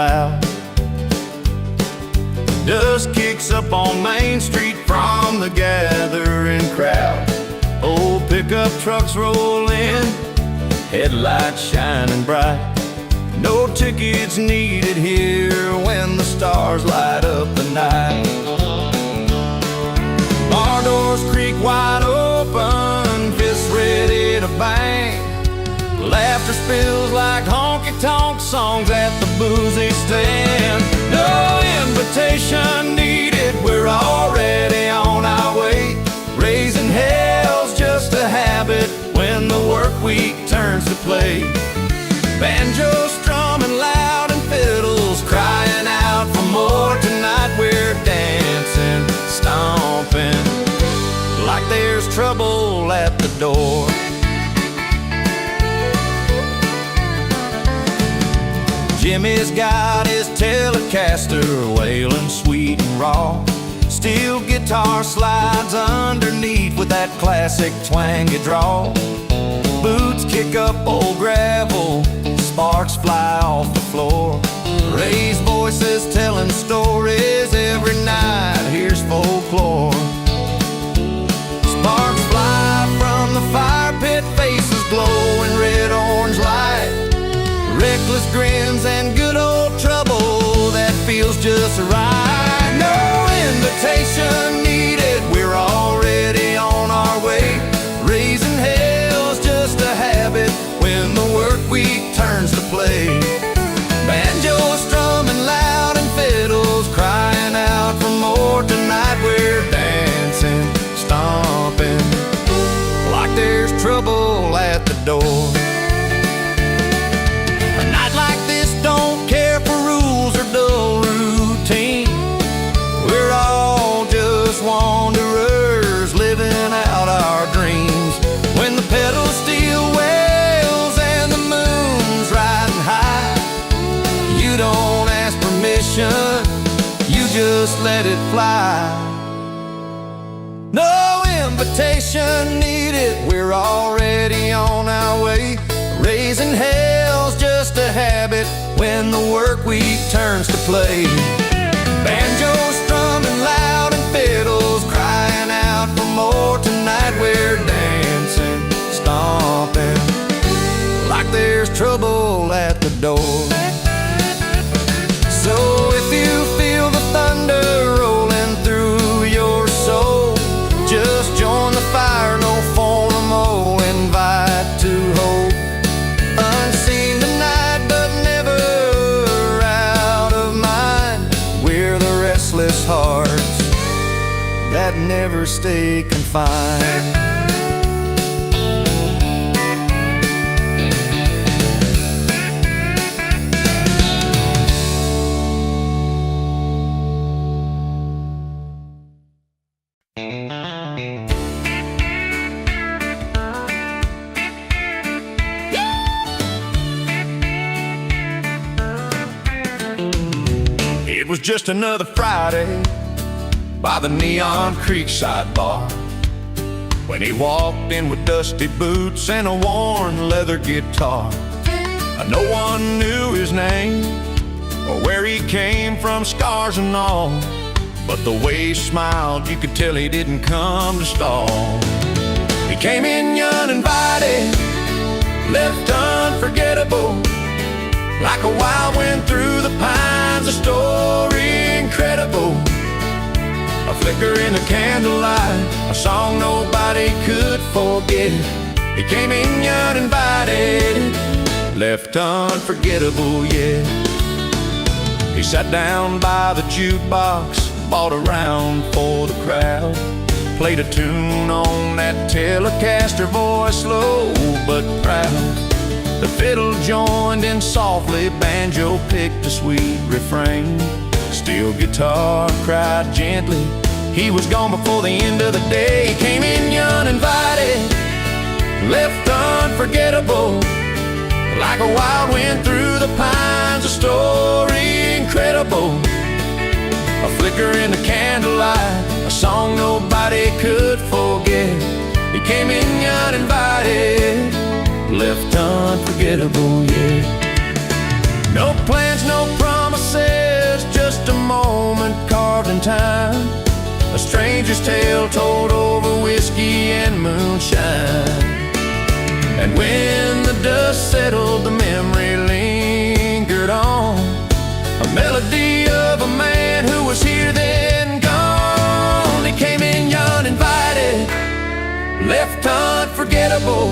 loud. Dust kicks up on Main Street from the gathering crowd. Old pickup trucks roll in, headlights shining bright. No tickets needed here when the stars light up the night. Bar doors creak wide open, fists ready to bang. Laughter spills like honky-tonk songs at the boozy stand. No invitation needed, we're already on our way. Raising hell's just a habit when the work week turns to play. Banjo strumming loud and fiddles crying out for more. Tonight we're dancing, stomping, like there's trouble at the door. Jimmy's got his Telecaster wailing sweet and raw. Steel guitar slides underneath with that classic twangy draw. Boots kick up old gravel, sparks fly off the floor. Raised voices telling stories every night, here's folklore. Sparks fly from the fire pit, faces glow in red, orange light. Reckless grins and good old trouble that feels just right. No invitation needed, we're already on our way. Raising hell's just a habit when the work week turns to play. Banjo strumming loud and fiddles crying out for more. Tonight we're dancing, stomping, like there's trouble at the door. Don't care for rules or dull routine. We're all just wanderers living out our dreams. When the pedal steel wails and the moon's riding high, you don't ask permission, you just let it fly. No invitation needed, we're already on our way. Raising hell's just a habit when the work week turns to play. Banjo strumming loud and fiddles crying out for more. Tonight we're dancing, stomping, like there's trouble at the door. So if you feel the thunder rolling through your soul, just join the fire, no formal invite to hope. Unseen tonight, but never out of mind. We're the restless hearts that never stay confined. It was just another Friday by the Neon Creekside bar, when he walked in with dusty boots and a worn leather guitar. No one knew his name or where he came from, scars and all, but the way he smiled, you could tell he didn't come to stall. He came in uninvited, left unforgettable, like a wild wind through the pines, a story incredible. A flicker in the candlelight, a song nobody could forget. He came in uninvited, left unforgettable, yeah. He sat down by the jukebox, bought a round for the crowd, played a tune on that Telecaster, voice low but proud. The fiddle joined in softly, banjo picked a sweet refrain. Steel guitar cried gently, he was gone before the end of the day. He came in uninvited, left unforgettable, like a wild wind through the pines, a story incredible. A flicker in the candlelight, a song nobody could forget. He came in uninvited, left unforgettable, yeah. No plans, no promises, time, a stranger's tale told over whiskey and moonshine. And when the dust settled, the memory lingered on, a melody of a man who was here then gone. He came in uninvited, left unforgettable,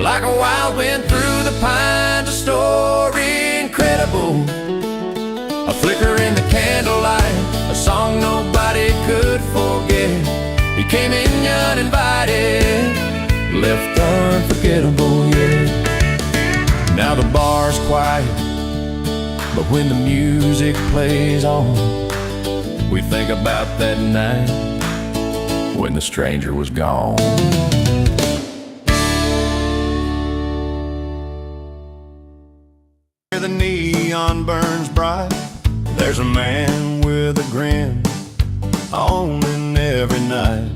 like a wild wind through the pines, a story incredible. A flicker in the candlelight, a song nobody could forget. He came in uninvited, left unforgettable, yeah. Now the bar's quiet, but when the music plays on, we think about that night when the stranger was gone. The neon burns bright, there's a man with a grin on in every night.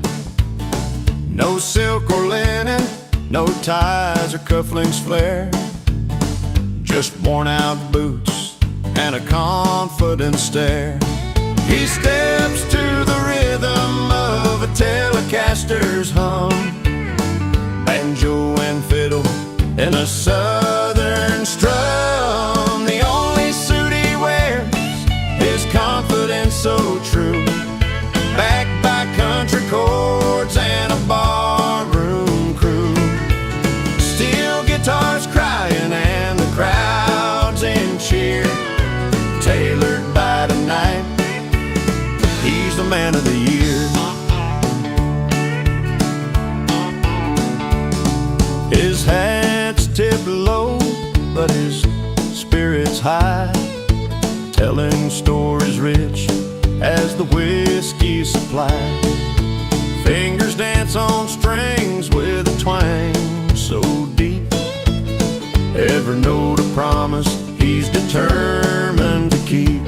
No silk or linen, no ties or cufflinks flare, just worn out boots and a confident stare. He steps to the rhythm of a Telecaster's hum, banjo and fiddle in a southern strum. The only suit he wears, his confidence so true, backed by country chords and a barroom crew. Steel guitars crying and the crowds in cheer, tailored by the night, he's the man of the year. His hat's tipped low, but his spirit's high, telling stories rich as the whiskey supply. Fingers dance on strings with a twang so deep, every note a promise he's determined to keep.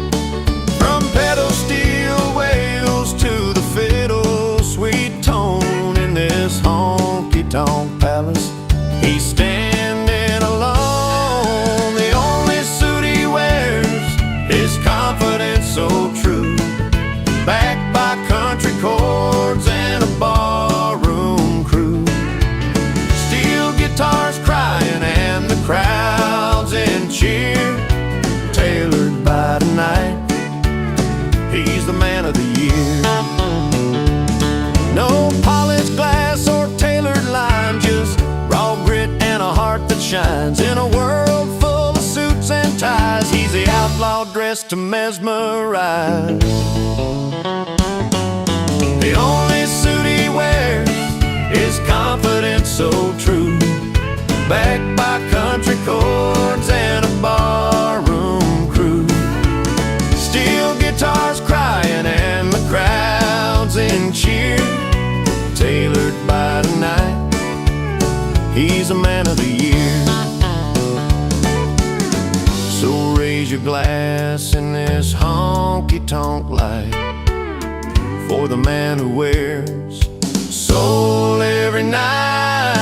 From pedal steel wails to the fiddle sweet tone, in this honky-tonk palace he's standing alone. The only suit he wears, his confidence so true, backed by country chords and a barroom crew. Steel guitars crying and the crowds in cheer, tailored by the night, he's the man of the year. No polished glass or tailored lime, just raw grit and a heart that shines. In a world full of suits and ties, he's the outlaw dressed to mesmerize. The only suit he wears, his confidence so true, backed by country chords and a barroom crew. Steel guitars crying and the crowds in cheer, tailored by the night, he's a man of the year. So raise your glass in this honky-tonk light for the man who wears soul every night.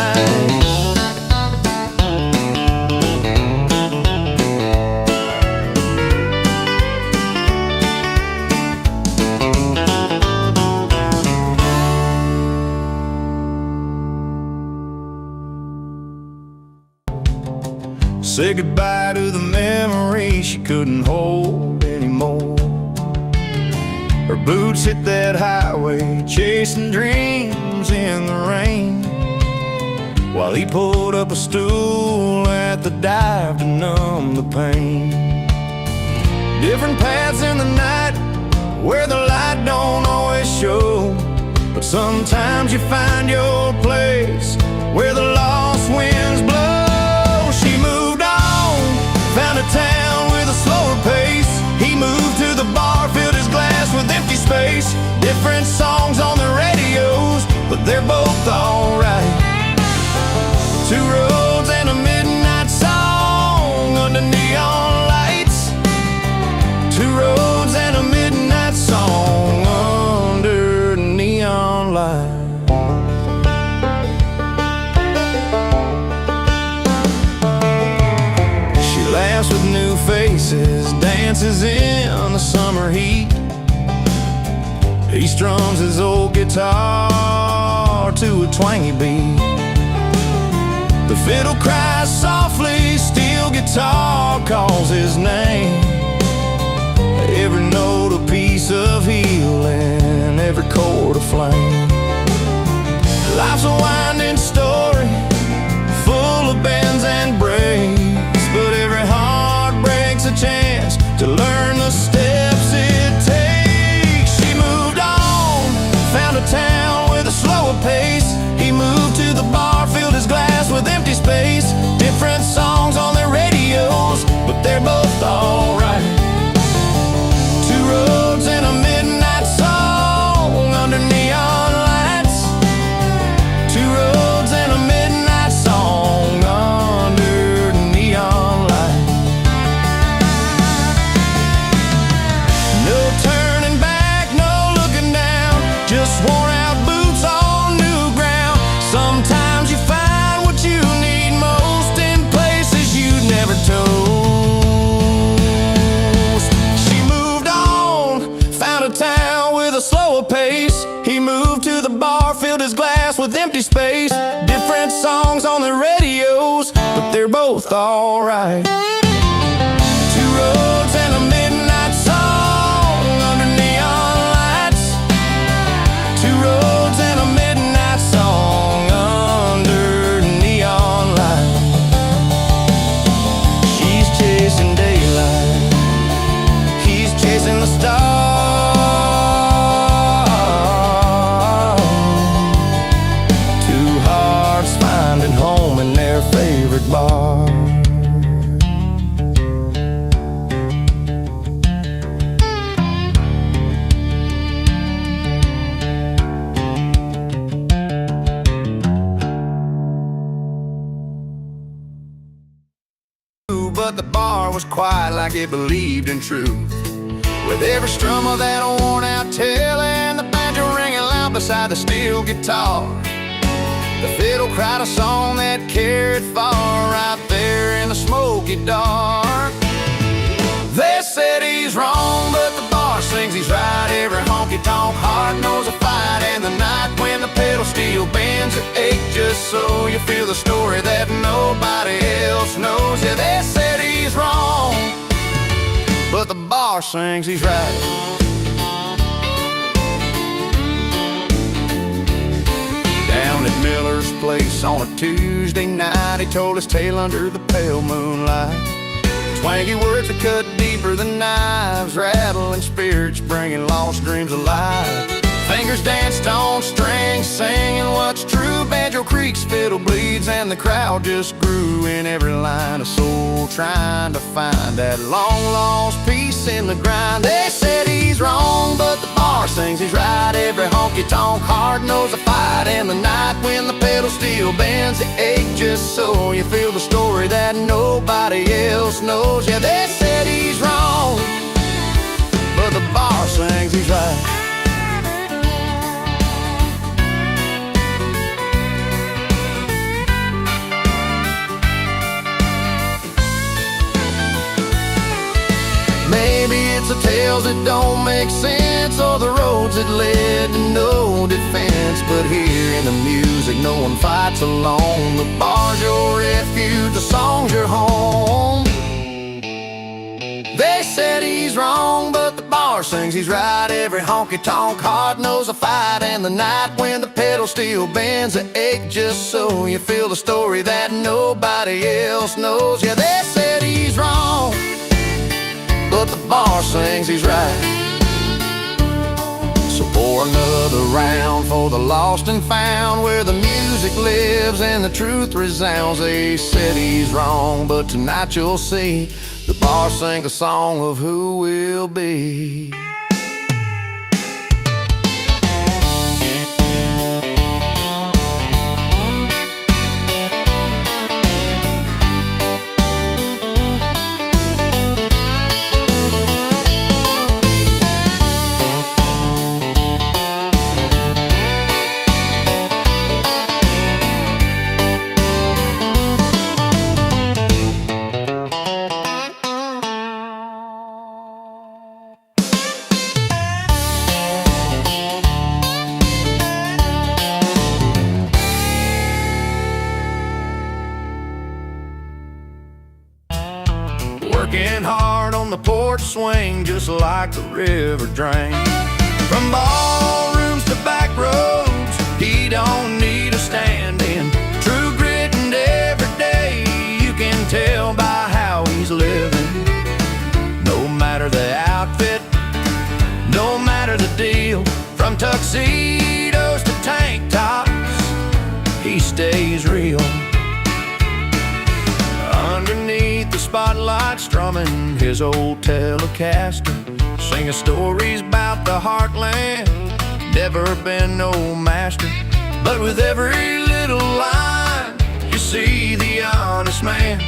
Say goodbye to the memories she couldn't hold anymore. Her boots hit that highway, chasing dreams in the rain, while he pulled up a stool at the dive to numb the pain. Different paths in the night, where the light don't always show, but sometimes you find your place where the lost winds blow. She moved on, found a town with a slower pace. He moved to the bar, filled his glass with empty space. Different songs on the radios, but they're both alright. Two roads and a midnight song under neon lights. Two roads and a midnight song under neon lights. Laughs with new faces, dances in the summer heat, He strums his old guitar to a twangy beat. The fiddle cries softly, steel guitar calls his name. Every note a piece of healing, every chord a flame. Life's a winding story, full of bends and breaks, but every heartbreak's a chance to learn the steps it takes. She moved on, found a town with a slower pace. He moved to the bar, filled his glass with empty space. Different songs on their radios, but they're both alright. Two roads and a midnight song under neon lights. Two roads and a midnight song under neon lights. No turning back, no looking down, just worn out boots on new ground. Sometimes you find what you need most in places you'd never toast. She moved on, found a town with a slower pace. He moved to the bar, filled his glass with empty space. Different songs on the radios, but they're both alright. Two roads and a midnight song under neon lights. Two roads and a midnight song under neon lights. She's chasing daylight, he's chasing the stars. Two hearts finding home in their favorite bar. But the bar was quiet like it believed in truth, with every strum of that worn out tail and the banjo ringing loud beside the steel guitar. The fiddle cried a song that carried far right there in the smoky dark. They said he's wrong, but the bar sings he's right. Every honky-tonk heart knows a fight in the night when the pedal steel bends it ache just so you feel the story that nobody else knows. Yeah, they said he's wrong, but the bar sings he's right. Down at Miller's place on a Tuesday night, he told his tale under the pale moonlight. Twangy words that cut deeper than knives, rattling spirits bringing lost dreams alive. Fingers danced on strings, singing what's true. Banjo creaks, fiddle bleeds, and the crowd just grew in every line. A soul trying to find that long-lost piece in the grind. They said he's wrong, but the bar sings he's right. Every honky-tonk heart knows a fight in the night when the pedal steel bends the ache just so you feel the story that nobody else knows. Yeah, they said he's wrong, but the bar sings he's right. Maybe it's the tales that don't make sense, or the roads that led to no defense. But here in the music, no one fights alone. The bar's your refuge, the song's your home. They said he's wrong, but the bar sings he's right. Every honky-tonk heart knows a fight in the night when the pedal steel bends the ache just so you feel the story that nobody else knows. Yeah, they said he's wrong, but the bar sings he's right. So pour another round for the lost and found, where the music lives and the truth resounds. They said he's wrong, but tonight you'll see the bar sing a song of who will be. short swing just like the river drain. From ballrooms to back roads, he don't need a stand-in. True grit and every day, you can tell by how he's living. No matter the outfit, no matter the deal, from tuxedos to tank tops, he stays real. Underneath the spotlight, strumming his old Telecaster, singing stories about the heartland. Never been no master, but with every little line, you see the honest man.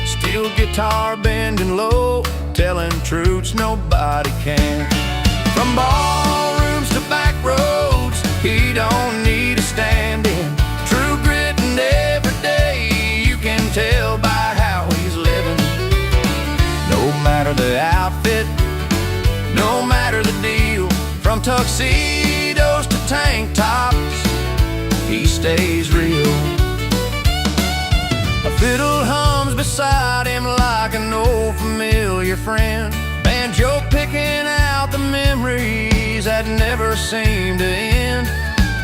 Steel guitar bending low, telling truths nobody can. From ballrooms to back roads, he don't need a stand-in. True grit and every day, you can tell by how he's living. No matter the outfit, no matter the deal, from tuxedos to tank tops, he stays real. A fiddle hums beside him like an old familiar friend, banjo picking out the memories that never seem to end.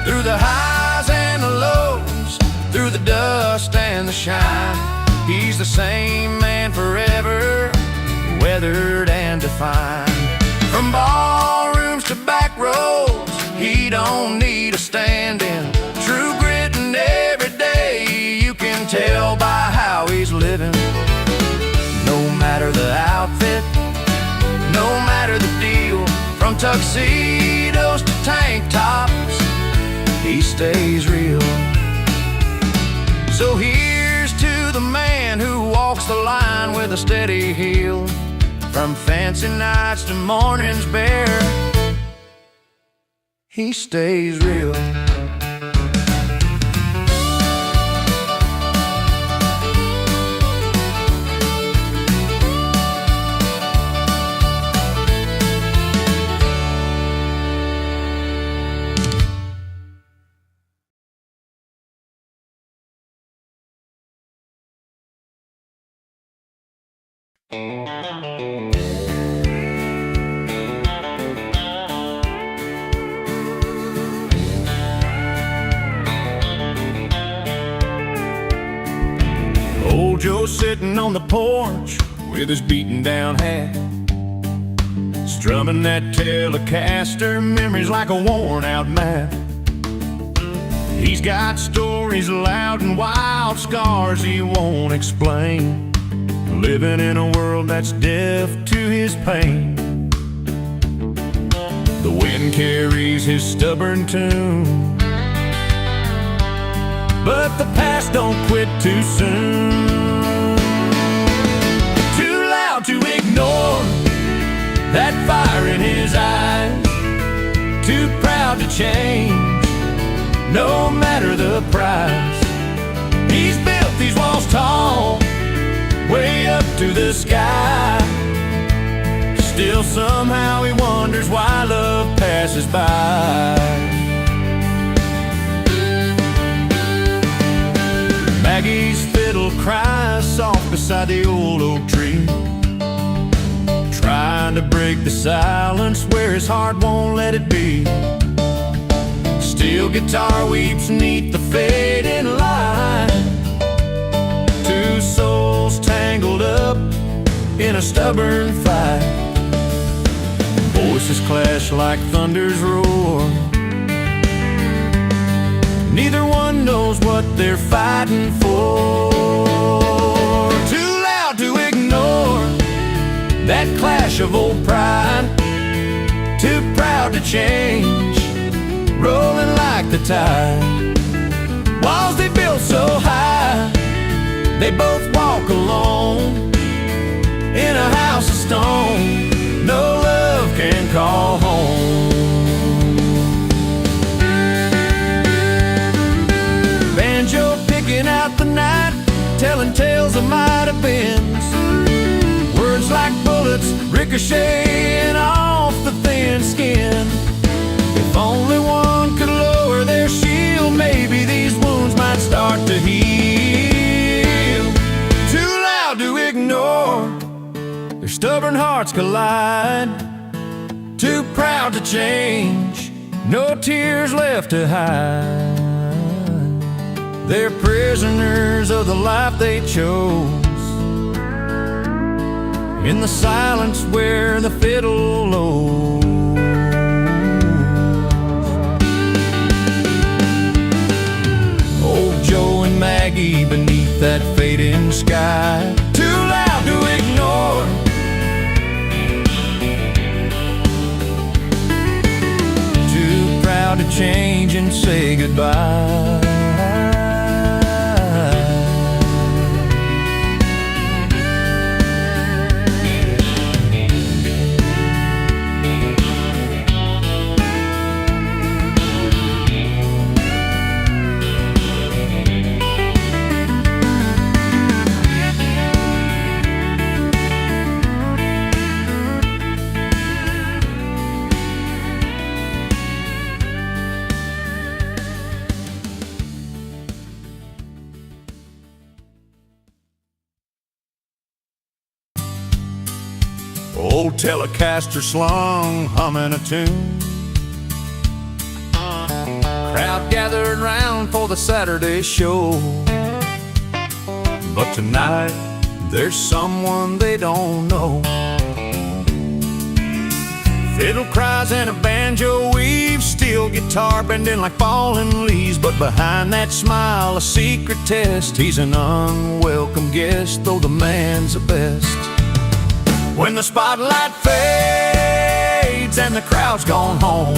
Through the highs and the lows, through the dust and the shine, he's the same man forever, weathered and defined. From ballrooms to back roads, he don't need a stand-in. True grit and every day, you can tell by how he's living. No matter the outfit, no matter the deal, from tuxedos to tank tops, he stays real. So here's to the man who walks the line with a steady heel. From fancy nights to mornings bare, he stays real. Old Joe sitting on the porch with his beaten down hat, strumming that Telecaster, memories like a worn out map. He's got stories loud and wild, scars he won't explain, living in a world that's deaf to his pain. The wind carries his stubborn tune, but the past don't quit too soon. Too loud to ignore that fire in his eyes, too proud to change, no matter the price. He's built these walls tall, way up to the sky. Still somehow he wonders why love passes by. Maggie's fiddle cries soft beside the old oak tree, trying to break the silence where his heart won't let it be. Steel guitar weeps neath the fading light, two souls tangled up in a stubborn fight. Voices clash like thunder's roar, neither one knows what they're fighting for. Too loud to ignore that clash of old pride, too proud to change, rolling like the tide. Walls they built so high, they both walk alone in a house of stone no love can call home. Banjo picking out the night, telling tales of might have beens, words like bullets ricocheting off the thin skin. If only one could lower their shield, maybe these wounds might start to heal. Too loud to ignore their stubborn different hearts collide, too proud to change, no tears left to hide. They're prisoners of the life they chose, in the silence where the fiddle lows. Old Joe and Maggie beneath that fading sky, too loud to ignore, too proud to change and say goodbye. Old Telecaster slung, humming a tune. Crowd gathered round for the Saturday show. But tonight, there's someone they don't know. Fiddle cries and a banjo weaves, steel guitar bending like falling leaves. But behind that smile, a secret test. He's an unwelcome guest, though the man's the best. When the spotlight fades and the crowd's gone home,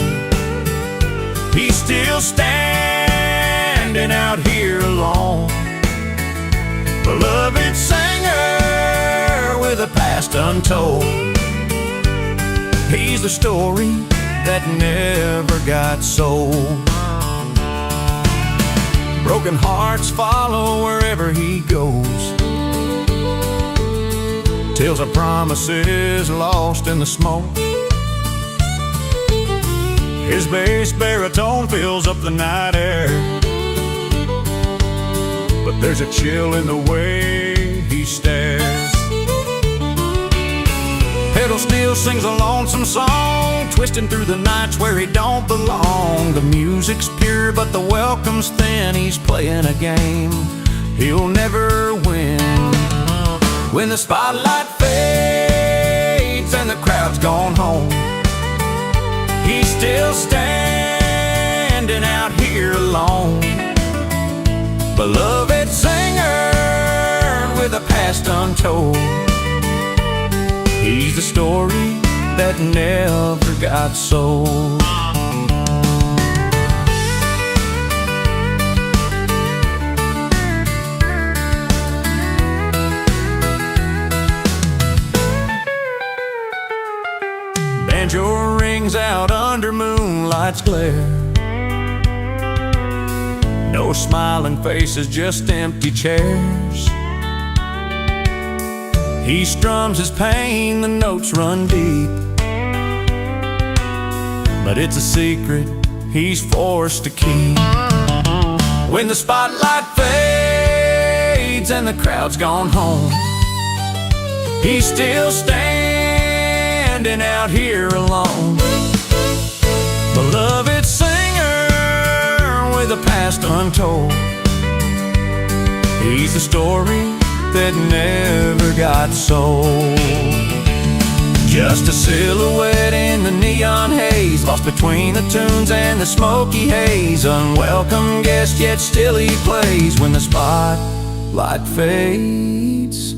he's still standing out here alone. Beloved singer with a past untold. He's the story that never got sold. Broken hearts follow wherever he goes, tales of promises lost in the smoke. His bass baritone fills up the night air, but there's a chill in the way he stares. Pedal steel sings a lonesome song, twisting through the nights where he don't belong. The music's pure but the welcome's thin. He's playing a game he'll never win. When the spotlight fades and the crowd's gone home, he's still standing out here alone. Beloved singer with a past untold. He's the story that never got sold. Banjo rings out under moonlight's glare. No smiling faces, just empty chairs. He strums his pain, the notes run deep, but it's a secret he's forced to keep. When the spotlight fades and the crowd's gone home, he's still standing out here alone. Beloved singer with a past untold. He's the story that never got sold. Just a silhouette in the neon haze, lost between the tunes and the smoky haze. Unwelcome guest, yet still he plays. When the spotlight fades,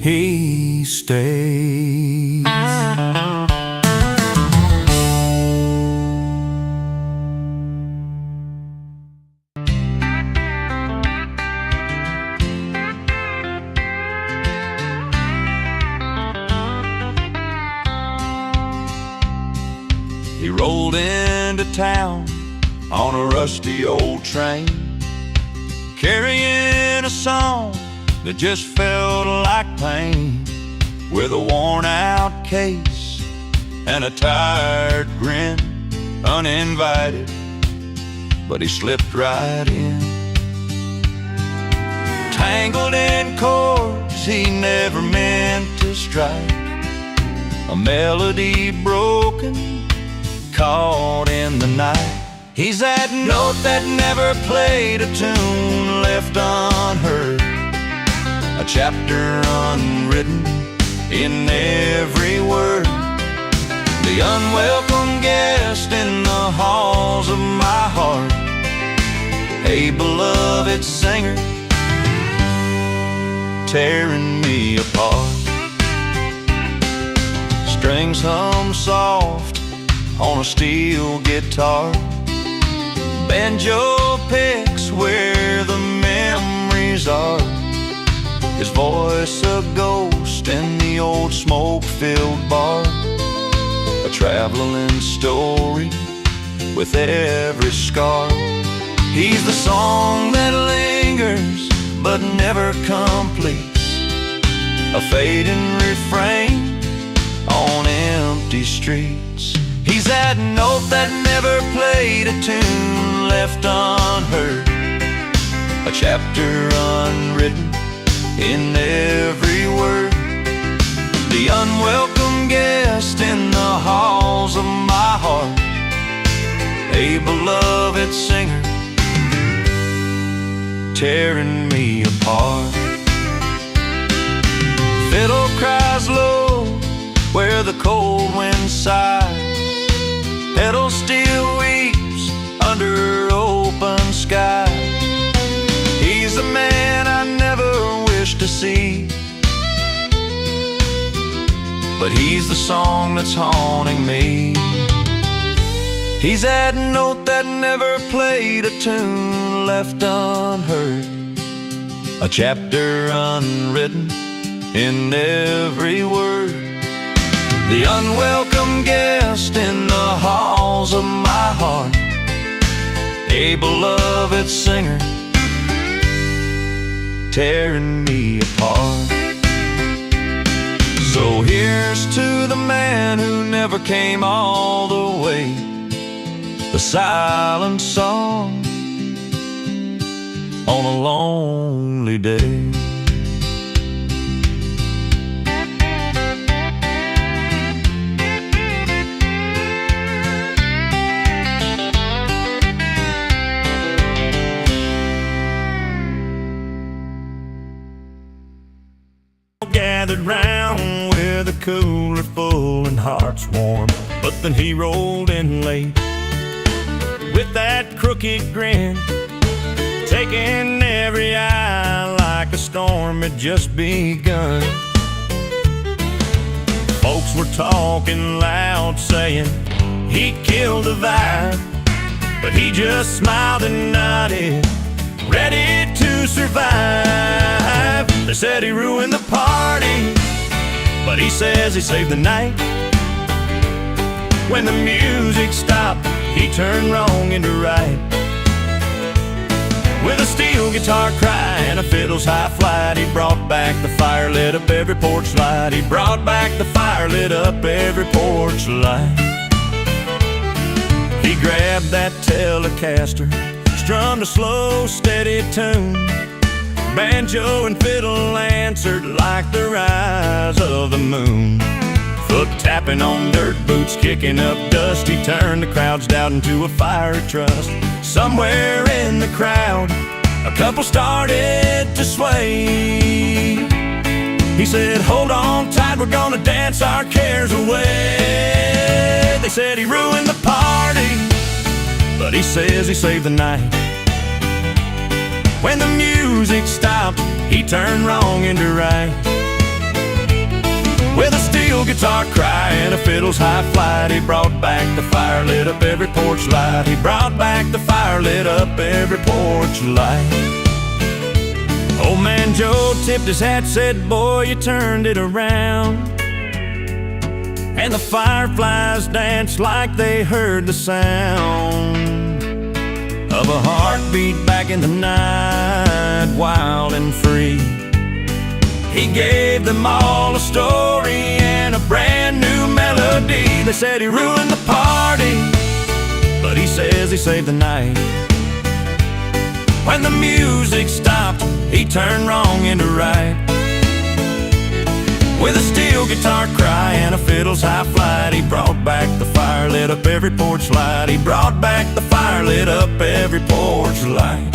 he stays. He rolled into town on a rusty old train, carrying a song that just felt like pain, with a worn-out case and a tired grin. Uninvited, but he slipped right in. Tangled in chords he never meant to strike, a melody broken, caught in the night. He's that note that never played, a tune left unheard, a chapter unwritten in every word. The unwelcome guest in the halls of my heart, a beloved singer tearing me apart. Strings hum soft on a steel guitar, banjo picks where the memories are. His voice a ghost in the old smoke-filled bar, a traveling story with every scar. He's the song that lingers but never completes, a fading refrain on empty streets. He's that note that never played, a tune left unheard, a chapter unwritten in every word. The unwelcome guest in the halls of my heart, a beloved singer tearing me apart. Fiddle cries low where the cold wind sighs, pedal still weeps under open sky. He's the man I never wished to see, but he's the song that's haunting me. He's that note that never played, a tune left unheard, a chapter unwritten in every word. The unwelcome guest in the halls of my heart, a beloved singer tearing me apart. So here's to the man who never came all the way, the silent song on a lonely day. Gathered round with a cooler full and hearts warm, but then he rolled in late with that crooked grin, taking every eye like a storm had just begun. Folks were talking loud, saying he killed the vibe, but he just smiled and nodded, ready to survive. They said he ruined the party, but he says he saved the night. When the music stopped, he turned wrong into right. With a steel guitar cry and a fiddle's high flight, he brought back the fire, lit up every porch light. He brought back the fire, lit up every porch light. He grabbed that Telecaster, strummed a slow, steady tune. Banjo and fiddle answered like the rise of the moon. Foot tapping on dirt boots, kicking up dust, he turned the crowd's doubt into a fire of trust. Somewhere in the crowd, a couple started to sway. He said, hold on tight, we're gonna dance our cares away. They said he ruined the party, but he says he saved the night. When the music stopped, he turned wrong into right. With a steel guitar cry and a fiddle's high flight, he brought back the fire, lit up every porch light. He brought back the fire, lit up every porch light. Old man Joe tipped his hat, said, boy, you turned it around. And the fireflies danced like they heard the sound of a heartbeat back in the night, wild and free. He gave them all a story and a brand new melody. They said he ruined the party, but he says he saved the night. When the music stopped, he turned wrong into right. With a steel guitar cry and a fiddle's high flight, he brought back the fire, lit up every porch light. He brought back the fire, lit up every porch light.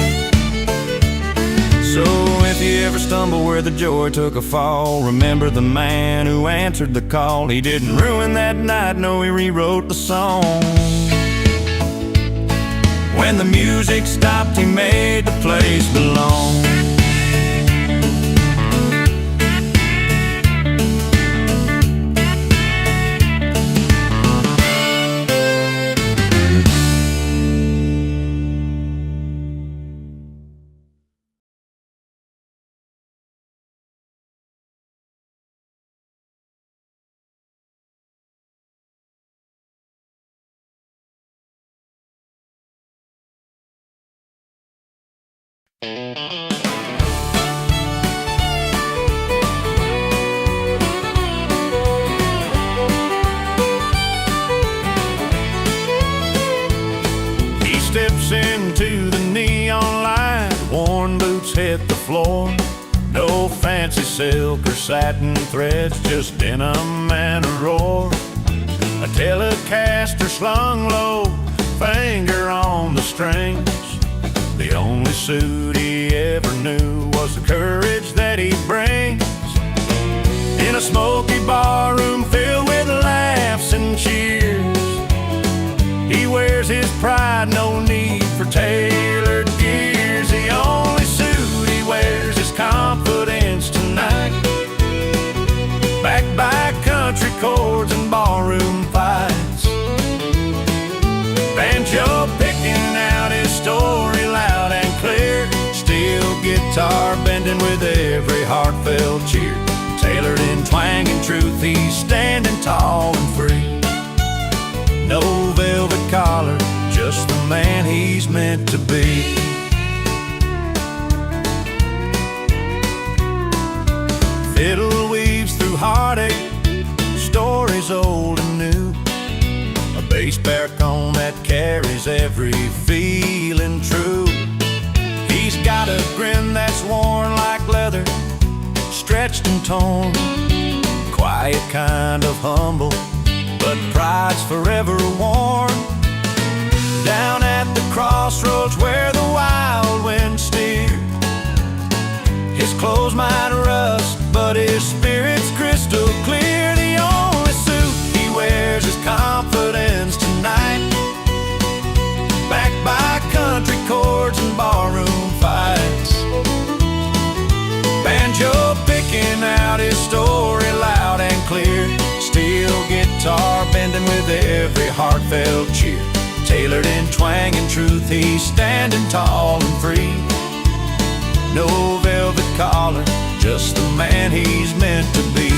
So if you ever stumble where the joy took a fall, remember the man who answered the call. He didn't ruin that night, no, he rewrote the song. When the music stopped, he made the place belong. He steps into the neon light, worn boots hit the floor. No fancy silk or satin threads, just denim and a roar. A Telecaster slung low, finger on the strings. The only suit he ever knew was the courage that he brings. In a smoky barroom filled with laughs and cheers, he wears his pride, no need for tailored gears. The only suit he wears is confidence tonight, backed by country chords and barroom fights. Banjo picking out his story loud and clear, steel guitar bending with every heartfelt cheer. Tailored in twang and truth, he's standing tall and free. No velvet collar, just the man he's meant to be. Fiddle weaves through heartache, stories old and new. A bass baritone that carries every feeling true. He's got a grin that's worn like leather, stretched and torn. Quiet, kind of humble, but pride's forever worn. Down at the crossroads where the wild wind steers, his clothes might rust, but his spirit's crystal clear. The only suit he wears is confidence tonight, backed by country chords and barroom fights. Banjo picking out his story loud and clear, steel guitar bending with every heartfelt cheer. Tailored in twang and truth, he's standing tall and free. No velvet collar, just the man he's meant to be.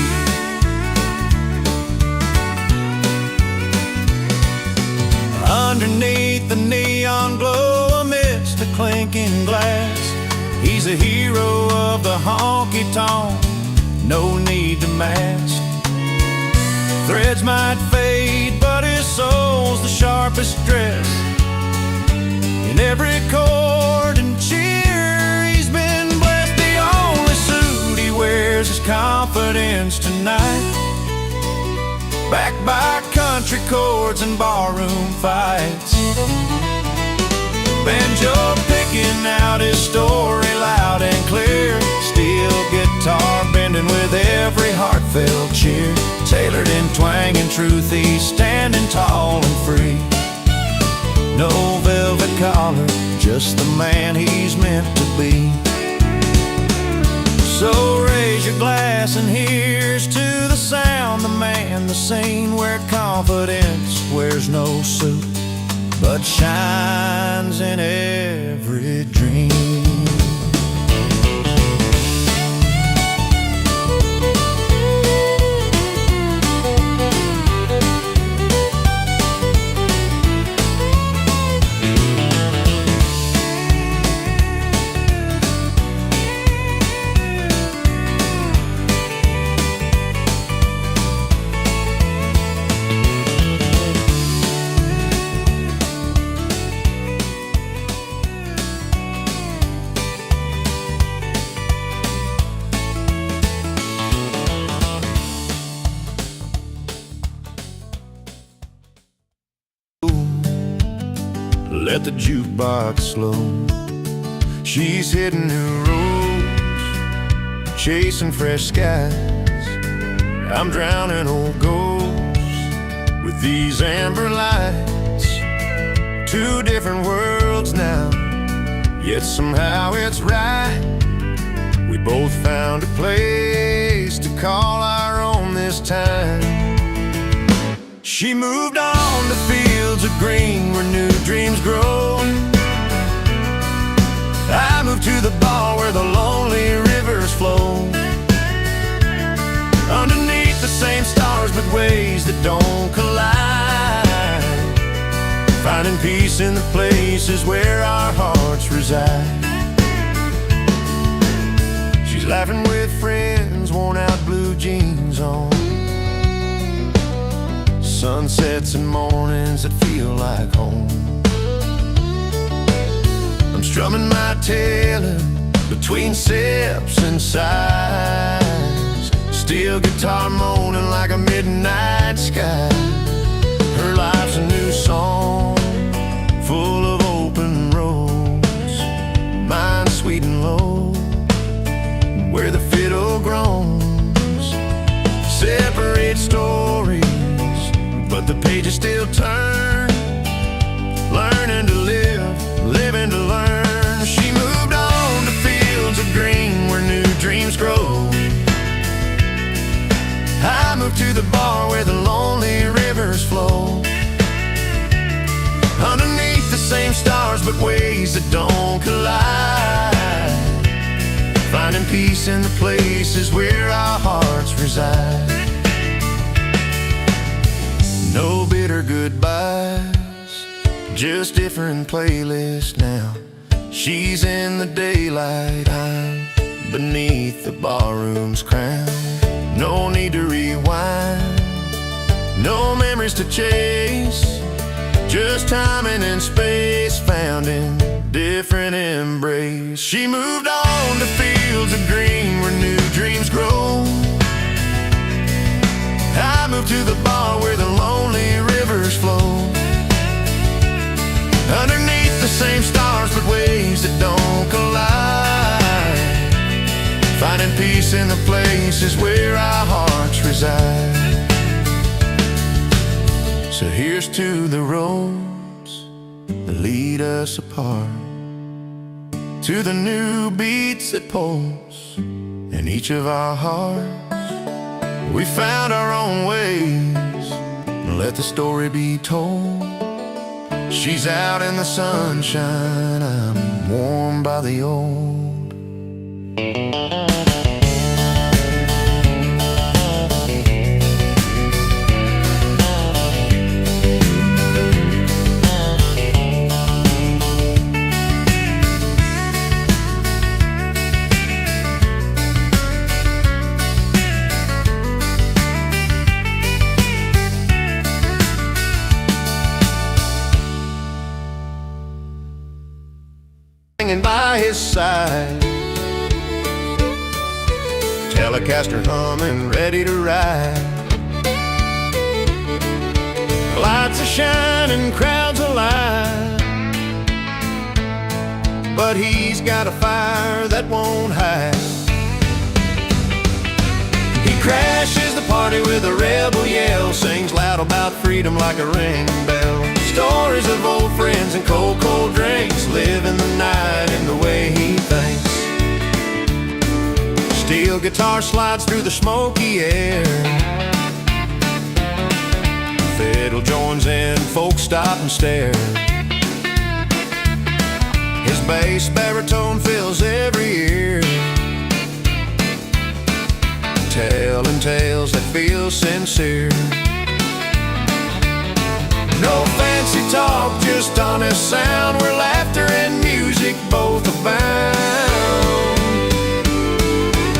Underneath the neon glow, amidst the clinking glass, he's a hero of the honky-tonk, no need to mask. Threads might fade, but his soul's the sharpest dress. In every chord and cheer, he's been blessed. The only suit he wears is confidence tonight, backed by country chords and barroom fights. Banjo picking out his story loud and clear, steel guitar bending with every heartfelt cheer. Tailored in twang and truth, he's standing tall and free. No velvet collar, just the man he's meant to be. So raise your glass and here's to the sound, the man, the scene, where confidence wears no suit, but shines in every dream. let the jukebox slow. She's hitting new roads, chasing fresh skies. I'm drowning old ghosts with these amber lights. Two different worlds now, yet somehow it's right. We both found a place to call our own this time. She moved on to fields of green where new dreams grow. I moved to the bar where the lonely rivers flow. Underneath the same stars but ways that don't collide. Finding peace in the places where our hearts reside. She's laughing with friends, worn out blue jeans on. Sunsets and mornings that feel like home. I'm strumming my tailor between sips and sighs. Steel guitar moaning like a midnight sky. Her life's a new song, full of open roads. Mine sweet and low, where the fiddle groans. Separate stories, but the pages still turn. Learning to live, living to learn. She moved on to fields of green where new dreams grow. I moved to the bar where the lonely rivers flow. Underneath the same stars but ways that don't collide. Finding peace in the places where our hearts reside. No bitter goodbyes, just different playlists now. She's in the daylight, I'm beneath the barroom's crown. No need to rewind, no memories to chase. Just timing and space found in different embrace. She moved on to fields of green where new dreams grow. I moved to the bar where the lonely rivers flow. Underneath the same stars but ways that don't collide. Finding peace in the places where our hearts reside. So here's to the roads that lead us apart, to the new beats that pulse in each of our hearts. We found our own ways, let the story be told. She's out in the sunshine, I'm warmed by the old. By his side, Telecaster humming, ready to ride. Lights are shining, crowds alive, but he's got a fire that won't hide. He crashes the party with a rebel yell, sings loud about freedom like a ring bell. Stories of old friends and cold, cold drinks, living the night in the way he thinks. Steel guitar slides through the smoky air. Fiddle joins in, folks stop and stare. His bass baritone fills every ear, telling tales that feel sincere. No fancy talk, just honest sound, where laughter and music both abound.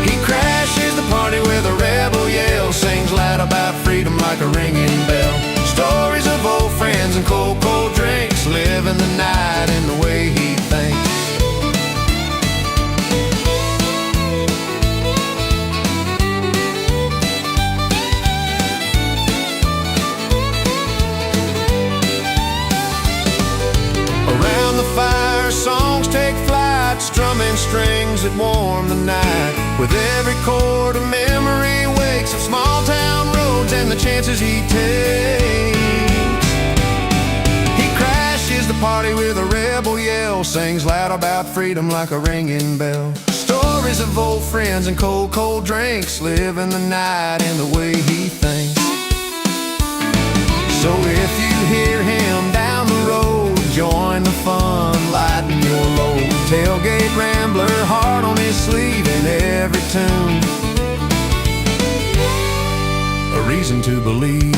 He crashes the party with a rebel yell, sings loud about freedom like a ringing bell. Stories of old friends and cold, cold drinks, living the night in the way he thinks. heart strumming strings that warm the night. With every chord a memory wakes of small town roads and the chances he takes. He crashes the party with a rebel yell, sings loud about freedom like a ringing bell. Stories of old friends and cold, cold drinks, living the night in the way he thinks. So if you hear him down the road, join the fun, lighten your load. Tailgate rambler, heart on his sleeve in every tune. A reason to believe.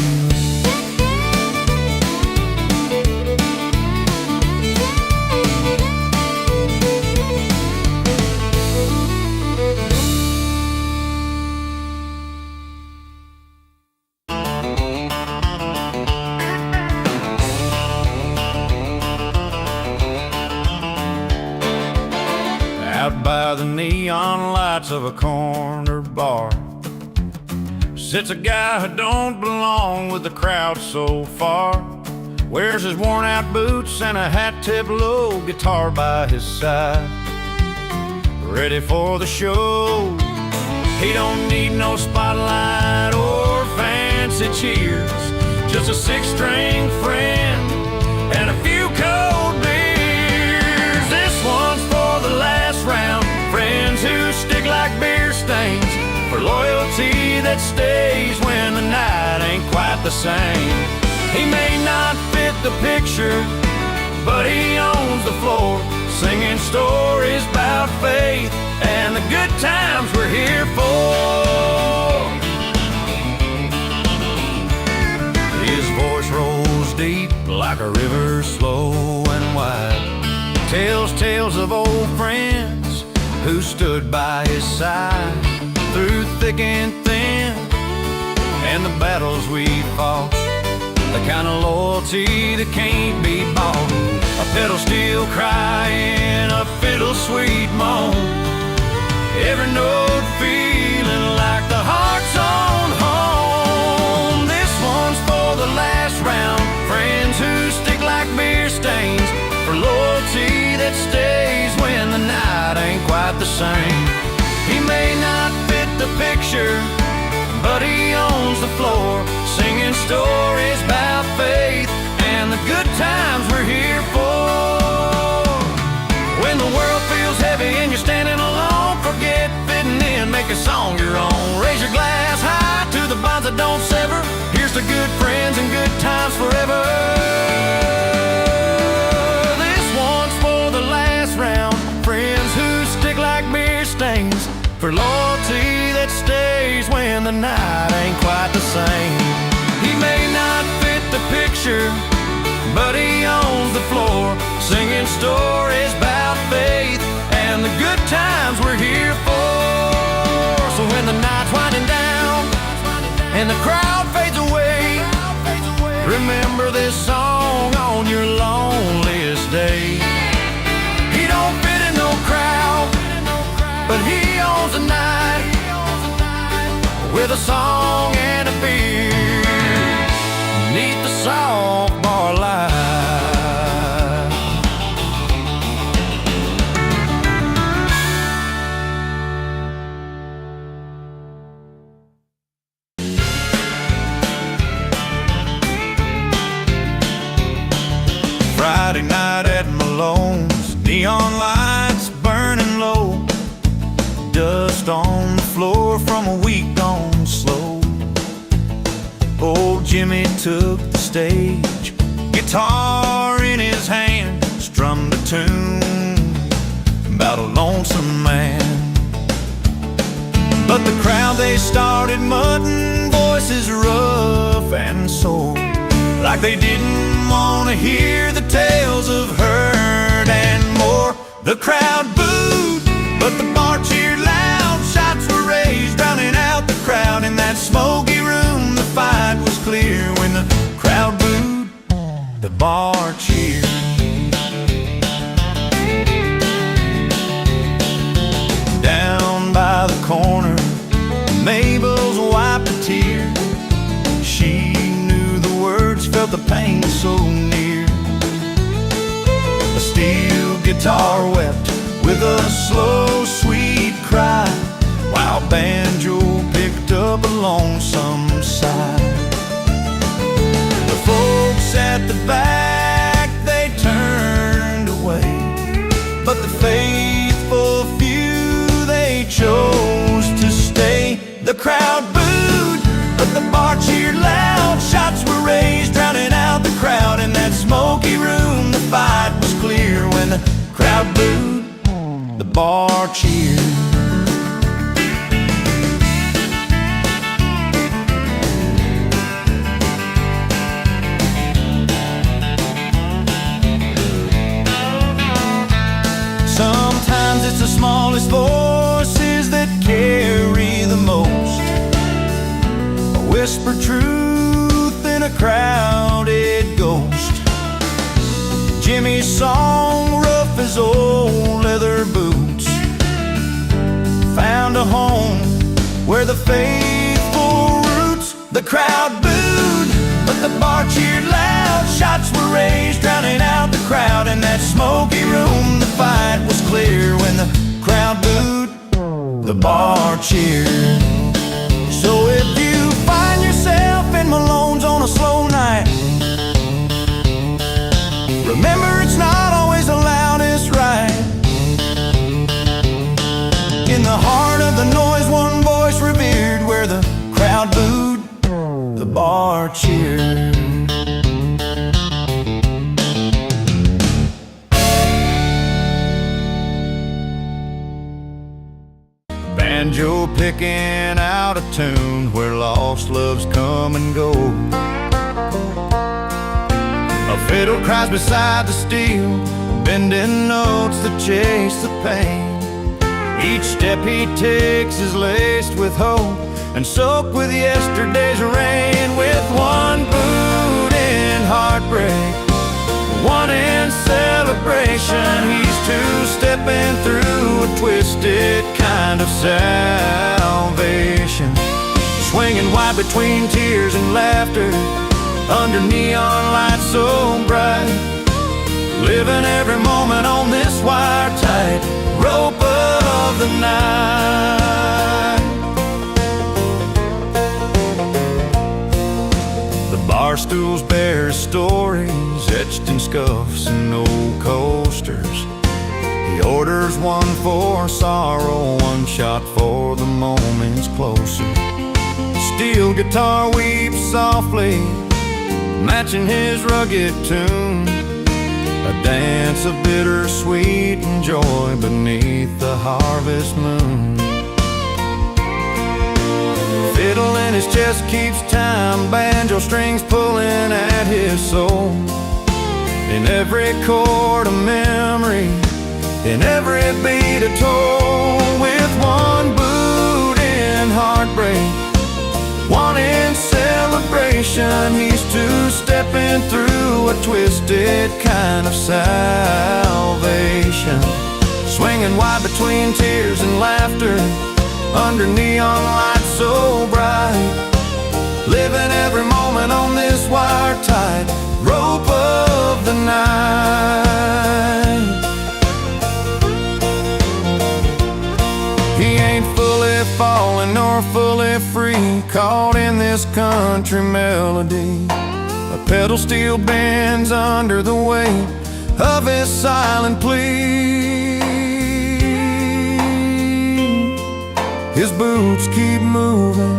Out by the neon lights of a corner bar sits a guy who don't belong with the crowd so far. Wears his worn out boots and a hat tipped low, guitar by his side, ready for the show. He don't need no spotlight or fancy cheers, just a six-string friend and a few cold beers. This one's for the last round, friends who stick like beer stains, for loyalty that stays when the night ain't quite the same. He may not fit the picture, but he owns the floor, singing stories about faith and the good times we're here for. His voice rolls deep like a river, slow and wide. Tells tales of old friends who stood by his side through thick and thin, and the battles we fought, the kind of loyalty that can't be bought. A pedal steel crying, a fiddle sweet moan, every note feeling like the heart's on home. This one's for the last round, friends who stick like beer stains, for loyalty that stays when the night ain't quite the same. He may not fit the picture, but he owns the floor, singing stories about faith and the good times we're here for. When the world feels heavy and you're standing alone, forget fitting in, make a song your own. Raise your glass high to the bonds that don't sever. Here's to good friends and good times forever. This one's for the last round, friends who stick like beer stains, for loyalty that stays when the night ain't quite the same. He may not fit the picture, but he owns the floor, singing stories about faith and the good times we're here for. So when the night's winding down and the crowd fades away, remember this song on your loneliest day. He don't fit in no crowd, but he owns the night with a song and a beer neath the soft bar light. Friday night at Malone's, neon lights burning low, dust on the floor from a week gone slow. Old Jimmy took the stage, guitar in his hand, strummed a tune about a lonesome man. But the crowd, they started mudding, voices rough and sore, like they didn't want to hear the tales of hurt and more. The crowd booed, but the bar cheered loud, shots were raised, drowning out the crowd in that smoky room. The fight was clear when the crowd booed, the bar cheered. Down by the corner, Mabel's wiped a tear. She knew the words, felt the pain so near. A steel guitar wept with a slow, sweet cry, while banjo picked up a lonesome sigh. The folks at the back, they turned away, but the faithful few, they chose to stay. The crowd booed, but the bar cheered loud. Shots were raised, drowning out the crowd. In that smoky room, the fight was clear. When the crowd booed, the bar cheered. Sometimes it's the smallest voices that carry the most, or whisper truth in a crowded ghost. Jimmy's song, rough as old leather boots, found a home where the faithful roots. The crowd booed, but the bar cheered loud. Shots were raised, drowning out the crowd. In that smoky room, the fight was clear. When the crowd booed, the bar cheered. So if you find yourself in Malone's on a slow night, remember it's not always the loudest right. In the heart of the noise, one voice revered. Where the crowd booed, the bar cheered. Banjo picking out a tune where lost loves come and go. A fiddle cries beside the steel, bending notes that chase the pain. Each step he takes is laced with hope and soaked with yesterday's rain. With one boot in heartbreak, one in celebration, he's two-stepping through a twisted kind of salvation. Swinging wide between tears and laughter, under neon lights so bright, living every moment on this wire-tight rope of the night. The bar stools bear stories etched in scuffs and old coasters. He orders one for sorrow, one shot for the moments closer. Steel guitar weeps softly, matching his rugged tune, a dance of bittersweet and joy beneath the harvest moon. Fiddle in his chest keeps time, banjo strings pulling at his soul. In every chord a memory, in every beat a toll. With one boot in heartbreak, one in celebration, he's two-stepping through a twisted kind of salvation. Swinging wide between tears and laughter, under neon lights so bright, living every moment on this wire-tight rope of the night. He ain't fully fallen nor fully free, caught in this country melody. A pedal steel bends under the weight of his silent plea. His boots keep moving,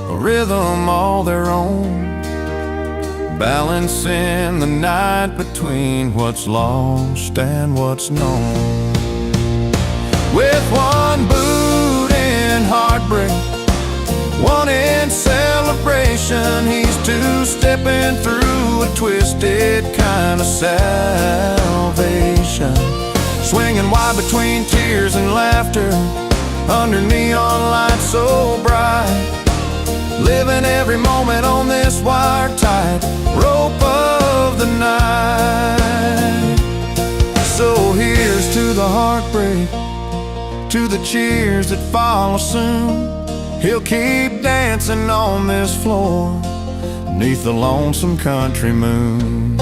a rhythm all their own, balancing the night between what's lost and what's known. With one boot in heartbreak, one in celebration, he's two-stepping through a twisted kind of salvation. Swinging wide between tears and laughter, under neon lights so bright, living every moment on this wire-tight rope of the night. So here's to the heartbreak, to the cheers that follow soon. He'll keep dancing on this floor, beneath the lonesome country moon.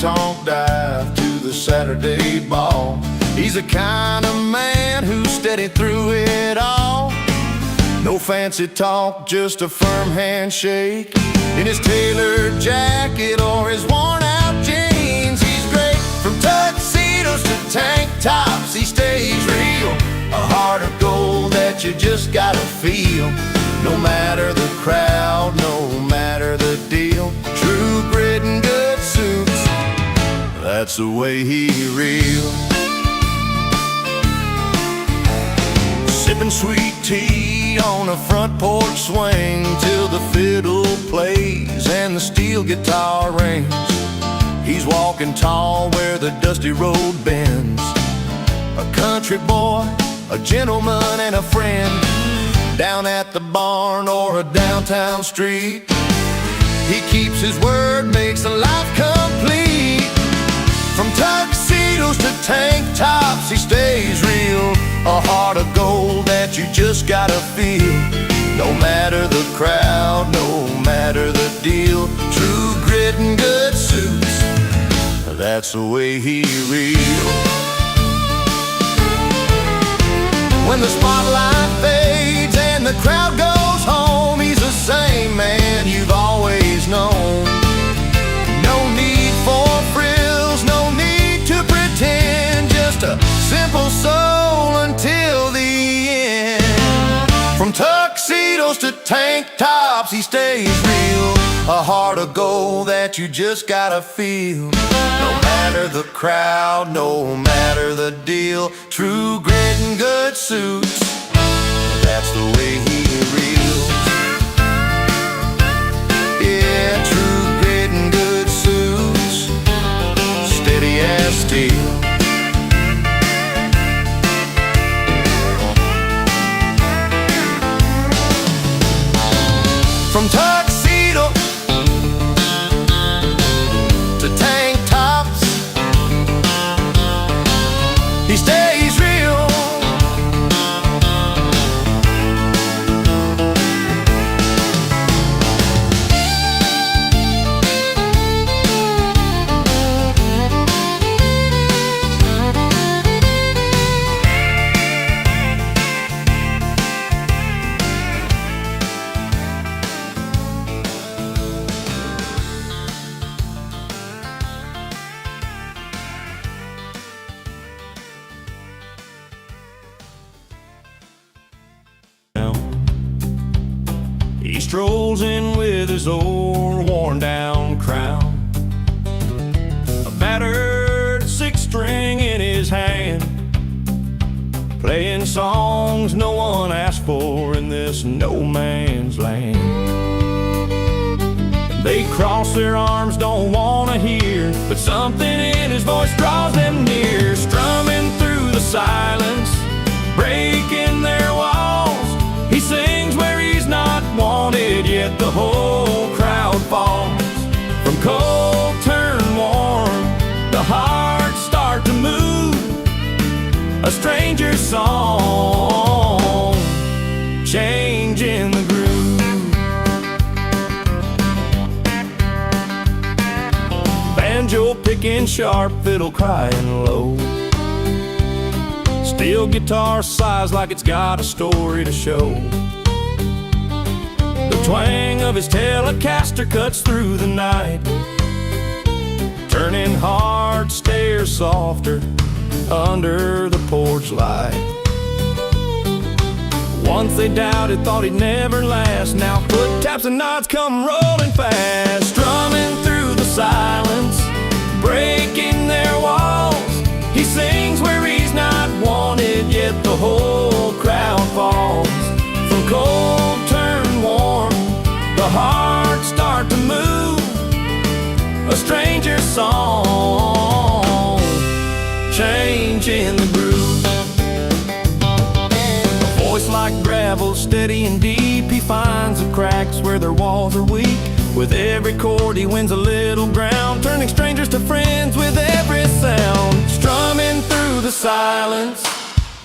honky-tonk dive to the Saturday ball. He's the kind of man who's steady through it all. No fancy talk, just a firm handshake. In his tailored jacket or his worn-out jeans, he's great. From tuxedos to tank tops, he stays real. A heart of gold that you just gotta feel. No matter the crowd, no matter the deal. True grit and good suits, that's the way he reels. Sipping sweet tea on a front porch swing till the fiddle plays and the steel guitar rings. He's walking tall where the dusty road bends. A country boy, a gentleman and a friend. Down at the barn or a downtown street, he keeps his word, makes a life complete. From tuxedos to tank tops, he stays real. A heart of gold that you just gotta feel. No matter the crowd, no matter the deal. True grit and good suits, that's the way he reels. When the spotlight fades and the crowd goes home, he's the same man you've always known. No need for frills, no need to pretend. Just a simple soul until the end. From tuxedos to tank tops, he stays real. A heart of gold that you just gotta feel. No matter the crowd, no matter the deal. True grit and good suits, that's the way he reels. Yeah, true grit and good suits, steady as steel. From tuxedo to tank tops, he stays real. He strolls in with his old worn-down crown, a battered six-string in his hand, playing songs no one asked for in this no-man's land. They cross their arms, don't wanna hear, but something in his voice draws them near. Strumming through the silence, breaking their walls, he sings where he's not wanted, yet the whole crowd falls. From cold turn warm, the hearts start to move. A stranger's song, changing the groove. Banjo picking sharp, fiddle crying low. Steel guitar sighs like it's got a story to show. The twang of his Telecaster cuts through the night, turning hearts stare softer under the porch light. Once they doubted, thought he'd never last. Now foot taps and nods come rolling fast. Strumming through the silence, breaking their walls, he sings where he's not wanted, yet the whole crowd falls. From cold turn warm, the hearts start to move. A stranger's song, changing the groove. A voice like gravel, steady and deep, he finds the cracks where their walls are weak. With every chord he wins a little ground, turning strangers to friends with every sound. Strumming through the silence,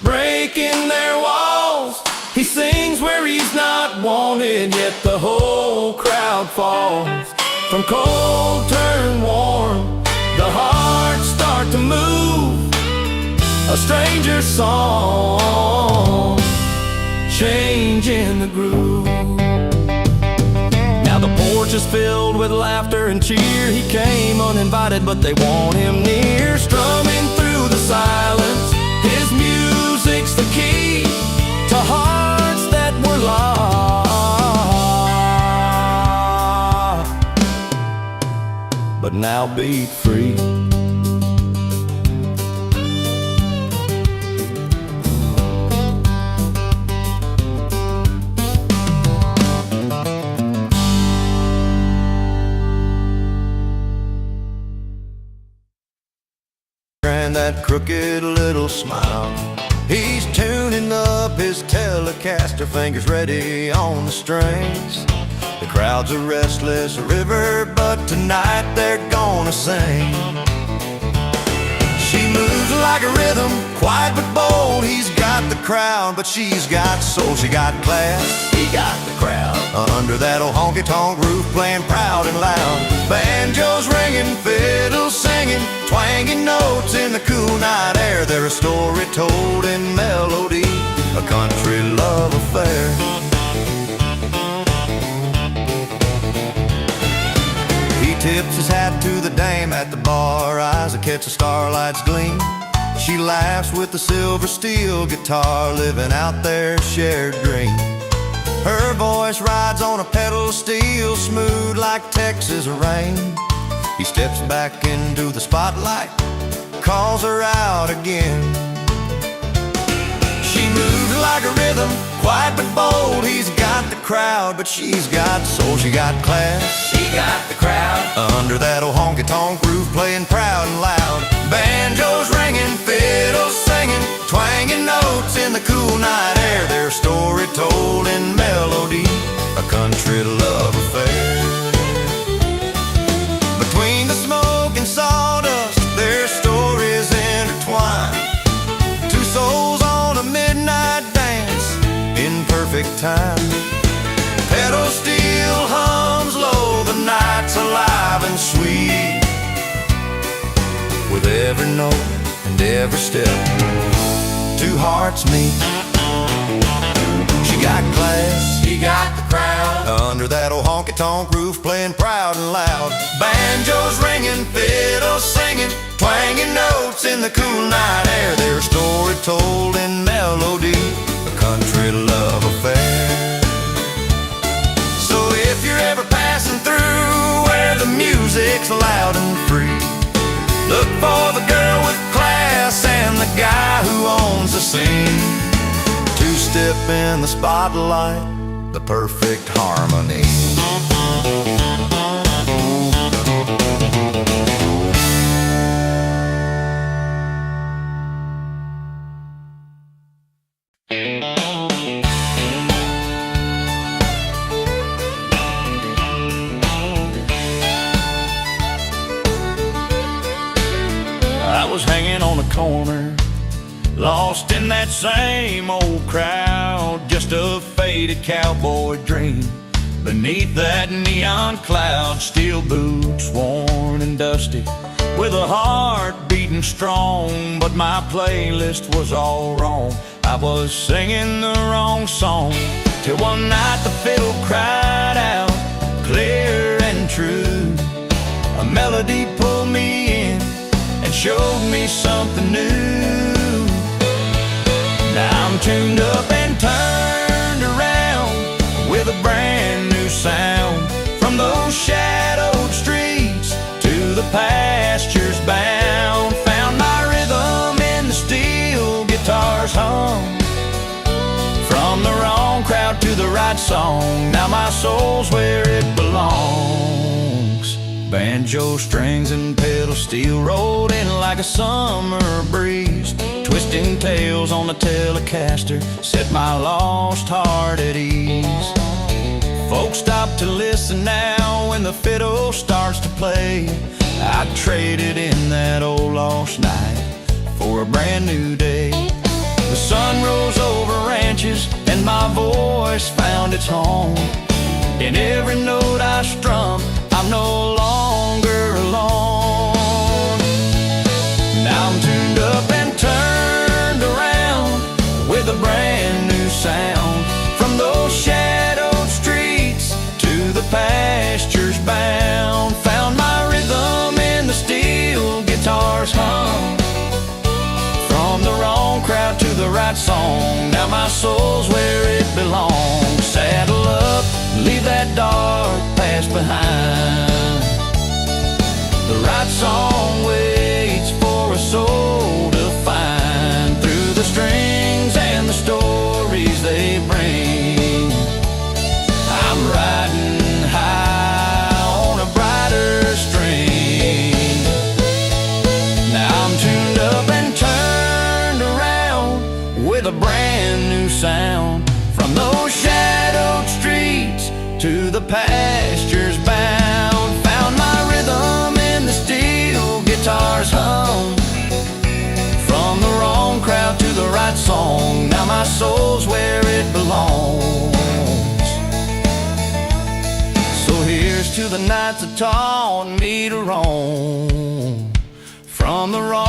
breaking their walls, he sings where he's not wanted, yet the whole crowd falls. From cold turn warm, the the heart start to move, a stranger's song, changing the groove. Now the porch is filled with laughter and cheer. He came uninvited, but they want him near. Strumming through the silence, his music's the key to hearts that were lost, but now beat free. And that crooked little smile, he's tuning up his Telecaster, fingers ready on the strings. The crowd's a restless river, but tonight they're gonna sing. She moves like a rhythm, quiet but bold. He's got the crowd, but she's got soul. She got class, he got the crowd. Under that old honky-tonk roof, playing proud and loud. Banjos ringing, fiddles singing, twanging notes in the cool night air. They're a story told in melody, a country love affair. He tips his hat to the dame at the bar, eyes that catch the starlight's gleam. She laughs with the silver steel guitar, living out their shared dream. Her voice rides on a pedal steel, smooth like Texas rain. He steps back into the spotlight, calls her out again. She moves like a rhythm, quiet but bold. He's got the crowd, but she's got soul. She got class, she got the crowd. Under that old honky-tonk roof, playing proud and loud. Banjos ringing, fiddles singing, twanging notes in the cool night air. Their story told in melody, a country love affair. Between the smoke and sawdust, their stories intertwine. Two souls on a midnight dance in perfect time. Pedal steel hums low, the night's alive and sweet. With every note and every step, two hearts meet. She got class, he got the crowd. Under that old honky-tonk roof, playing proud and loud. Banjos ringing, fiddles singing, twanging notes in the cool night air. Their story told in melody, a country love affair. So if you're ever passing through where the music's loud and free, look for the girl with class and the guy who owns the scene. Two-step in the spotlight, the perfect harmony. I was hanging on a corner, lost in that same old crowd, just a faded cowboy dream. Beneath that neon cloud, steel boots worn and dusty, with a heart beating strong, but my playlist was all wrong. I was singing the wrong song, till one night the fiddle cried out, clear and true. A melody pulled me in and showed me something new. Now I'm tuned up and turned around with a brand new sound. From those shadowed streets to the pastures bound, found my rhythm in the steel guitar's hum. From the wrong crowd to the right song, now my soul's where it belongs. Banjo strings and pedal steel rolled in like a summer breeze, twisting tails on the Telecaster set my lost heart at ease. Folks stop to listen now when the fiddle starts to play. I traded in that old lost night for a brand new day. The sun rose over ranches and my voice found its home. In every note I strum, I'm no longer alone. right song, now my soul's where it belongs. Saddle up, leave that dark past behind. The right song waits for a soul to find through the strings and the stories they bring. I'm riding high on a brighter string. Now I'm tuned up and turned around with a brand new sound. From those shadowed streets to the pastures bound, found my rhythm in the steel guitar's hum. From the wrong crowd to the right song, now my soul's where it belongs. So here's to the nights that taught me to roam from the wrong